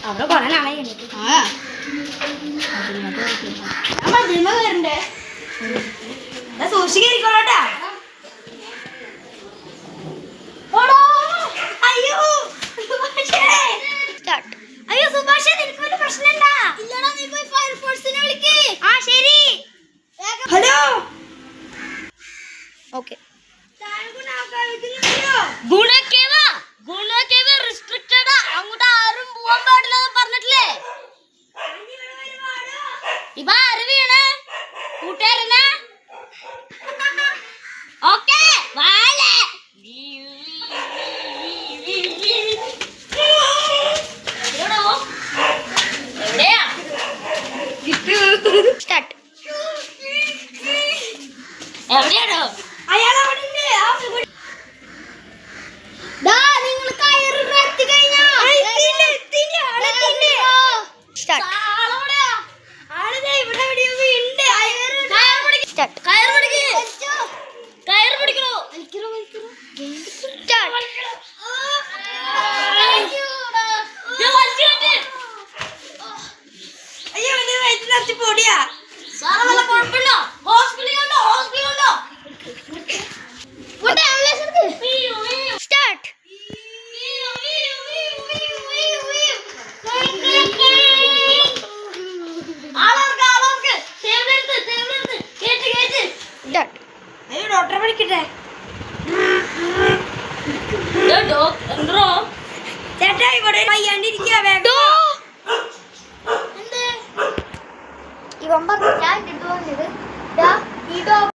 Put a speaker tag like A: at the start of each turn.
A: അവിടെ കൊറേ സൂക്ഷിക്കോട്ടാ. അയ്യോ അയ്യോ സുഭാഷ, നിനക്ക് വല്ല പ്രശ്നമുണ്ടാ? ഇല്ലടാ, നീ പോയി ഫയർഫോഴ്സിനെ വിളിക്ക്. ആ ശരി. ഹലോ. ഓക്കെ. അങ്ങോട്ട് ആരും പോവാൻ പാടില്ലെന്ന് പറഞ്ഞിട്ടില്ലേ? ഇപ്പൊ ആര് വീണ്? കൂട്ടുകാരനാ? ഓക്കെ എവിടെയാണോ അയാൾ? നിങ്ങൾ കയറി കഴിഞ്ഞാ പൊടിയാ. കുഴപ്പമില്ല, ഹോസ്പിറ്റലുണ്ടോ? ഹോസ്പിറ്റലുണ്ടോ? ഡോക്ടറെ വിളിക്കട്ടെ. ചേട്ടാ ഇവിടെ വയ്യാണ്ടിരിക്കുക. ഇവൻ പറഞ്ഞ ഈ ഡോക്ടർ